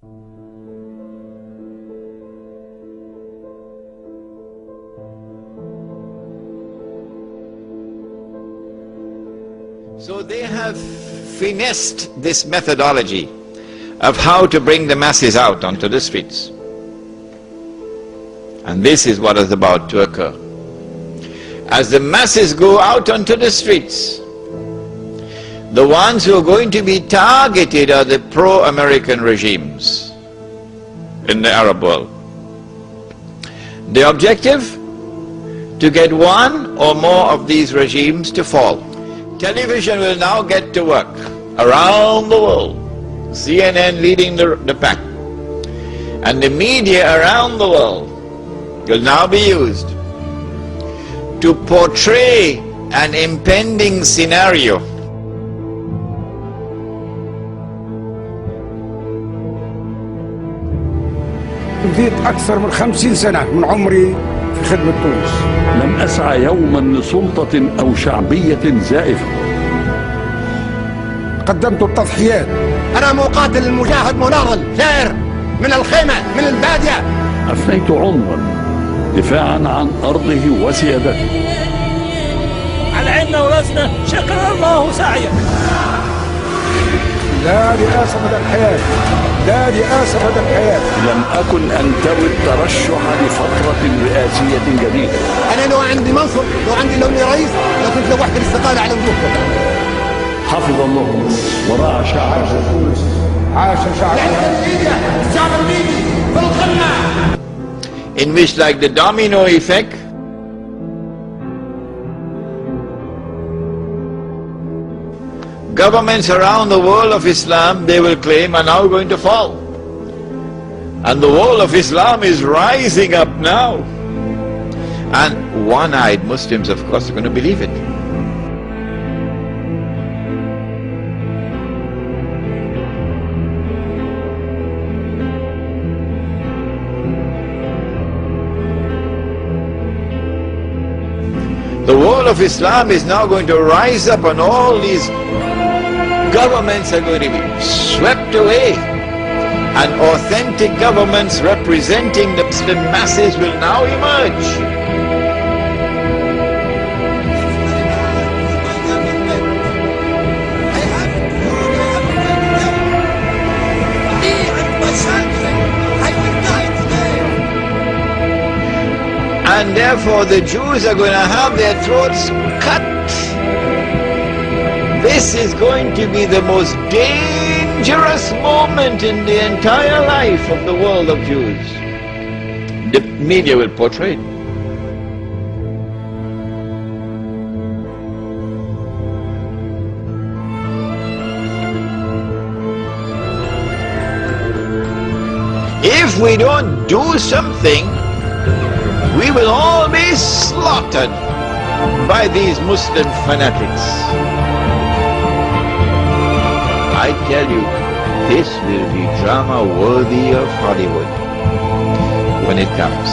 So they have finessed this methodology of how to bring the masses out onto the streets. And this is what is about to occur. As the masses go out onto the streets, the ones who are going to be targeted are the pro-American regimes in the Arab world. The objective? To get one or more of these regimes to fall. Television will now get to work around the world, CNN leading the pack, and the media around the world will now be used to portray an impending scenario بديت أكثر من 50 سنة من عمري في خدمة تونس. لم أسعى يوما لسلطة أو شعبية زائفة. قدمت التضحيات. أنا مقاتل مجاهد مناضل ثائر من الخيمة من البادية. أفنيت عمرا دفاعا عن أرضه وسيادته. على عيننا وراسنا، شكر الله سعيك. لا رئاسة مدى الحياة، لا رئاسة مدى الحياة. لم أكن أنتوي الترشح لفترة رئاسية جديدة. أنا لو عندي منصب، لو عندي لوني رئيس، لو كنت لوحت الاستقالة على وجوهكم. حفظ الله ورعى شعب تونس. عاش شعب الشعب الليبي في القمة. In which, like the domino effect, governments around the world of Islam, they will claim, are now going to fall. And the world of Islam is rising up now. And one-eyed Muslims, of course, are going to believe it. The world of Islam is now going to rise up, and all these governments are going to be swept away, and authentic governments representing the Muslim masses will now emerge. And therefore the Jews are going to have their throats cut. This is going to be the most dangerous moment in the entire life of the world of Jews. The media will portray it. If we don't do something, we will all be slaughtered by these Muslim fanatics. I tell you, this will be drama worthy of Hollywood when it comes.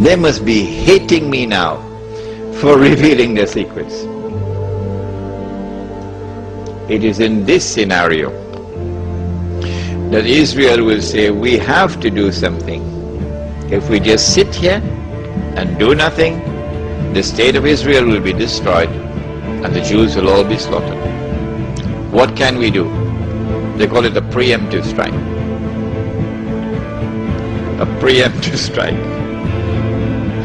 They must be hating me now for revealing their secrets. It is in this scenario that Israel will say, we have to do something. If we just sit here and do nothing, the state of Israel will be destroyed and the Jews will all be slaughtered. What can we do? They call it a preemptive strike. A preemptive strike.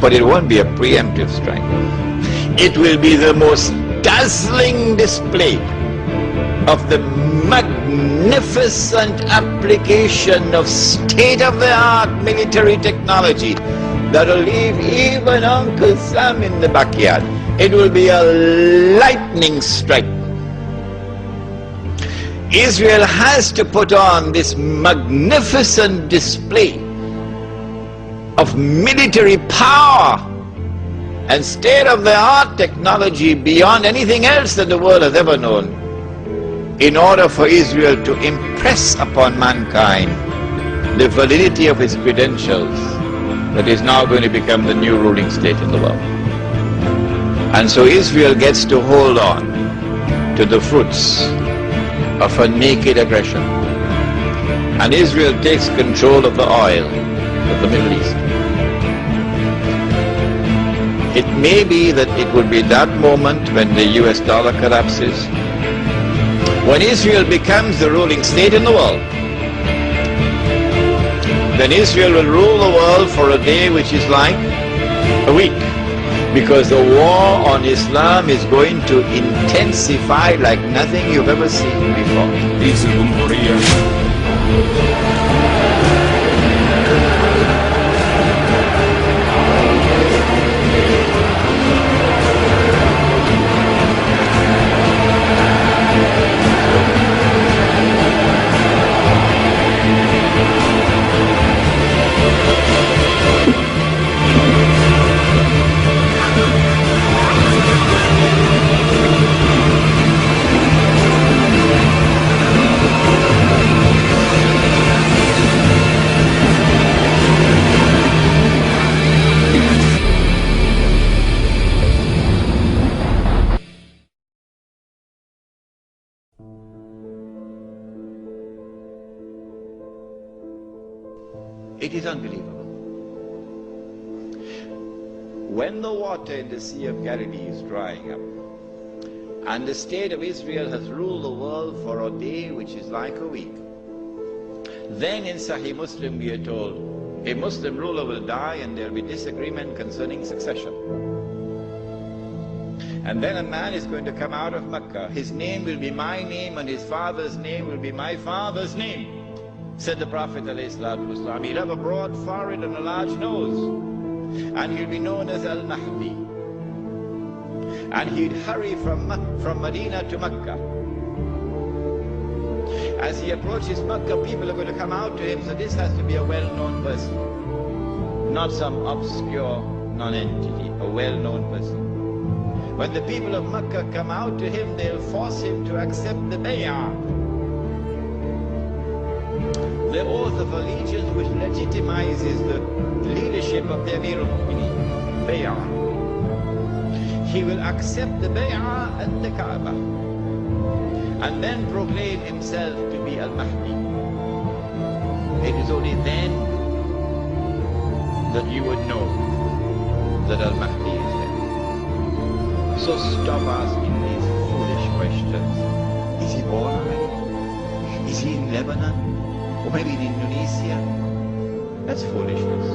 But it won't be a preemptive strike. It will be the most dazzling display of the magnificent application of state-of-the-art military technology that will leave even Uncle Sam in the backyard. It will be a lightning strike. Israel has to put on this magnificent display of military power and state-of-the-art technology beyond anything else that the world has ever known. in order for Israel to impress upon mankind the validity of its credentials, that is now going to become the new ruling state in the world. And so Israel gets to hold on to the fruits of a naked aggression. And Israel takes control of the oil of the Middle East. It may be that it would be that moment when the US dollar collapses, when Israel becomes the ruling state in the world. Then Israel will rule the world for a day which is like a week, because the war on Islam is going to intensify like nothing you've ever seen before. رئيس الجمهورية It is unbelievable. When the water in the Sea of Galilee is drying up, and the state of Israel has ruled the world for a day which is like a week, then in Sahih Muslim we are told, a Muslim ruler will die and there will be disagreement concerning succession. And then a man is going to come out of Mecca. His name will be my name and his father's name will be my father's name. Said the Prophet ﷺ, he'll have a broad forehead and a large nose, and he'll be known as Al-Mahdi. And he'd hurry from Medina to Mecca. As he approaches Mecca, people are going to come out to him, so this has to be a well-known person, not some obscure non-entity, a well-known person. When the people of Mecca come out to him, they'll force him to accept the bay'ah, the oath of allegiance which legitimizes the leadership of the Amir al-Mu'mineen, bay'ah. He will accept the bay'ah at the Kaaba and then proclaim himself to be Al-Mahdi. It is only then that you would know that Al-Mahdi is there. So stop asking these foolish questions. Is he born already? Is he in Lebanon? Or maybe in Indonesia? That's foolishness.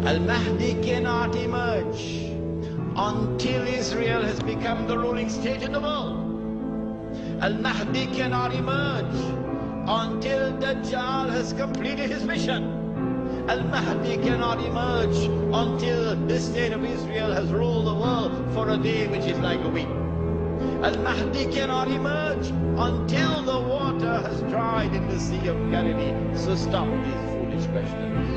Al-Mahdi cannot emerge until Israel has become the ruling state in the world. Al-Mahdi cannot emerge until Dajjal has completed his mission. Al-Mahdi cannot emerge until the state of Israel has ruled the world for a day which is like a week. Al-Mahdi cannot emerge until the water has dried in the Sea of Galilee. So stop these foolish questions.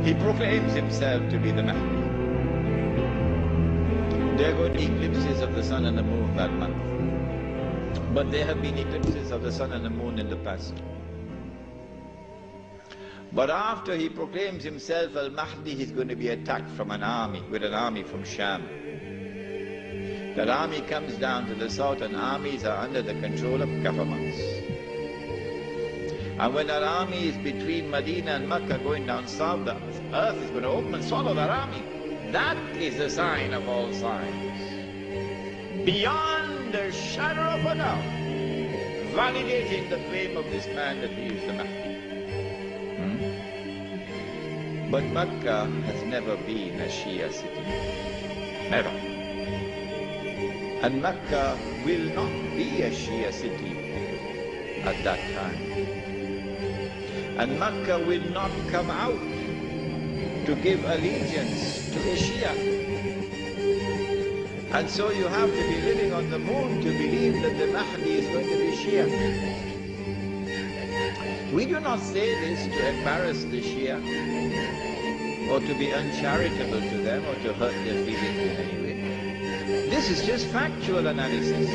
He proclaims himself to be the Mahdi. There are going to be eclipses of the sun and the moon that month. But there have been eclipses of the sun and the moon in the past. But after he proclaims himself Al-Mahdi, he's going to be attacked from an army, with an army from Sham. That army comes down to the south, and armies are under the control of governments. And when that army is between Medina and Mecca going down south, the earth is going to open and swallow that army. That is the sign of all signs. Beyond a shadow of a doubt, validating the claim of this man that he is the Mahdi. But Mecca has never been a Shia city. Never. And Mecca will not be a Shia city at that time. And Mecca will not come out to give allegiance to a Shia. And so you have to be living on the moon to believe that the Mahdi is going to be Shia. We do not say this to embarrass the Shia, or to be uncharitable to them, or to hurt their feelings in any way. This is just factual analysis.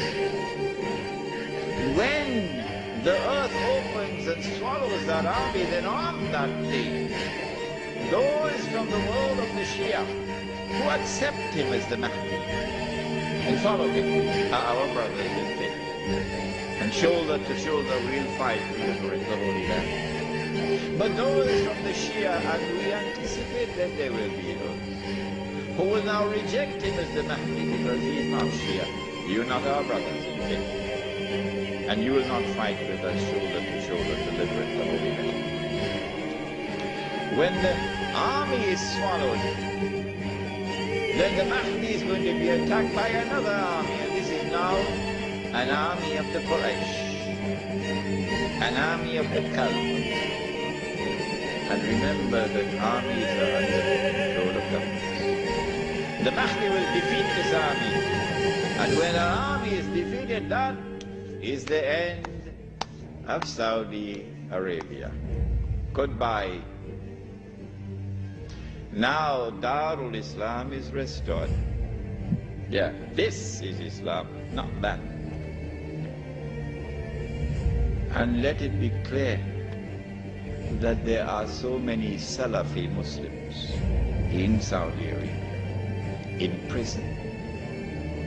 When the earth opens and swallows that army, then on that day, those from the world of the Shia who accept him as the Mahdi and follow him are our brothers in faith. And shoulder to shoulder we'll fight to liberate the Holy Land. But those from the Shia, and we anticipate that there will be those who will now reject him as the Mahdi because he is not Shia. You're not our brothers in faith. And you will not fight with us shoulder to shoulder to liberate the Holy Land. When the army is swallowed, then the Mahdi is going to be attacked by another army. And this is now an army of the Quraysh, an army of the Caliph. And remember that armies are under the control of governments. The Mahdi will defeat this army. And when an army is defeated, that is the end of Saudi Arabia. Goodbye. Now Darul Islam is restored. Yeah, this is Islam, not that. And let it be clear that there are so many Salafi Muslims in Saudi Arabia, in prison,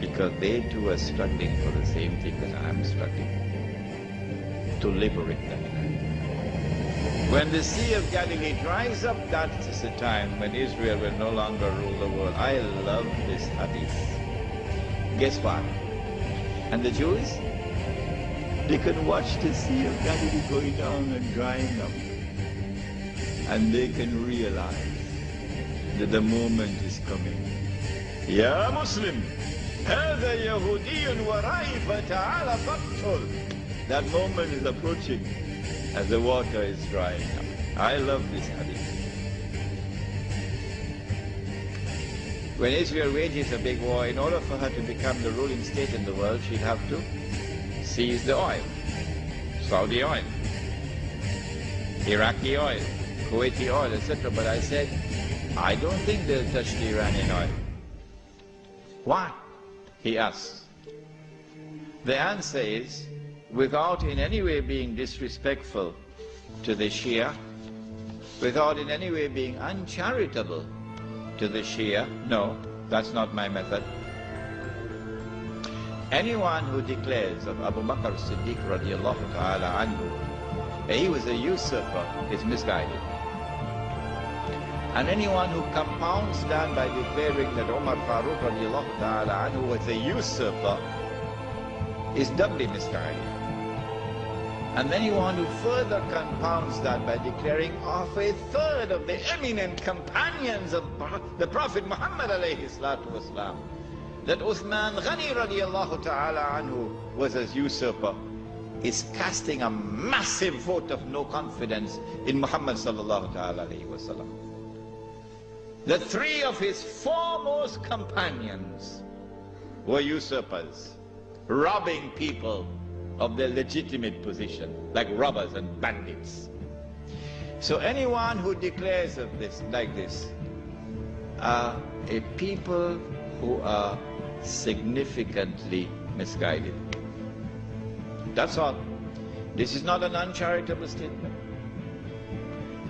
because they too are struggling for the same thing that I'm struggling, to liberate them. When the Sea of Galilee dries up, that is the time when Israel will no longer rule the world. I love this hadith. Guess what? And the Jews, they can watch the Sea of Galilee going down and drying up. And they can realize that the moment is coming. Ya Muslim! هذا يهودي ورائي فتعال فاقتل. That moment is approaching as the water is drying up. I love this hadith. When Israel wages a big war, in order for her to become the ruling state in the world, she'll have to seize the oil. Saudi oil, Iraqi oil, Kuwaiti oil, etc. But I said, I don't think they'll touch the Iranian oil. Why? He asks. The answer is, without in any way being disrespectful to the Shia, without in any way being uncharitable to the Shia, no, that's not my method. Anyone who declares of Abu Bakr Siddiq radiallahu ta'ala anhu that he was a usurper is misguided. And anyone who compounds that by declaring that Umar Farooq radiallahu ta'ala anhu was a usurper is doubly misguided. And anyone who further compounds that by declaring of a third of the eminent companions of the Prophet Muhammad alayhi salatu wasalam, that Uthman Ghani radiallahu ta'ala anhu was a usurper, is casting a massive vote of no confidence in Muhammad sallallahu ta'ala alayhi wasalam. The three of his foremost companions were usurpers, robbing people of their legitimate position, like robbers and bandits. So anyone who declares of this like this are a people who are significantly misguided. That's all. This is not an uncharitable statement.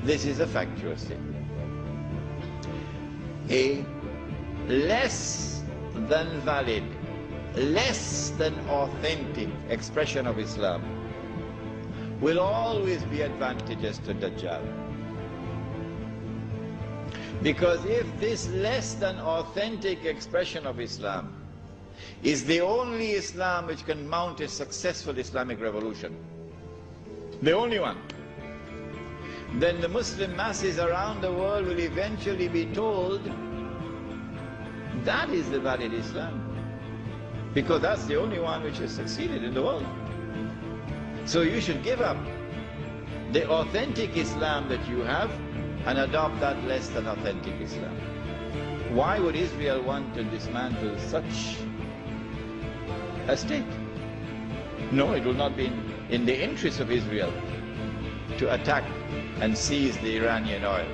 This is a factual statement. A less than valid, less than authentic expression of Islam will always be advantageous to Dajjal. Because if this less than authentic expression of Islam is the only Islam which can mount a successful Islamic revolution, the only one, then the Muslim masses around the world will eventually be told that is the valid Islam, because that's the only one which has succeeded in the world. So you should give up the authentic Islam that you have and adopt that less than authentic Islam. Why would Israel want to dismantle such a state? No, it will not be in the interest of Israel to attack and seize the Iranian oil.